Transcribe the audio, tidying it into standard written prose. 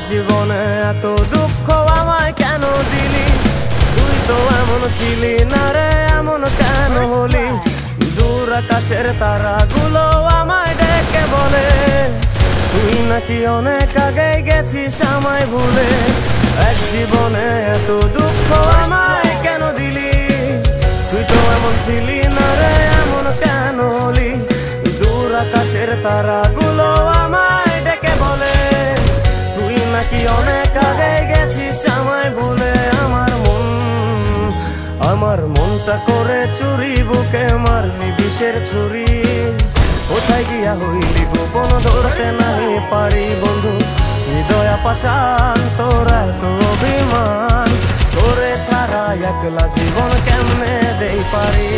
জীবনে এত দুঃখ আমায় কেন দিলি? তুই তো এমন ছিলি না রে, এমন কেন হলি? দূর আকাশের তারাগুলো আমায় ডেকে বলে তুই নাকি অনেক আগে গেছিস আমায় ভুলে। এক জীবনে এত দুঃখ আমায় কেন দিলি? তুই তো এমন ছিলি না রে, এমন কেন হলি? দূর আকাশের তারাগুলো আমায় ডেকে বলে তুই নাকি অনেক আগে গেছিস আমায় ভুলে। আমার মনটা করে চুরি, বুকে মারলি বিষের ছুরি। কোথায় গিয়া হইলি গোপন ধরতে নাই পারি বন্ধু। হৃদয় পাষাণ তোর এত অভিমান, তোরে ছাড়া একলা জীবন কেমনে দেই পারি?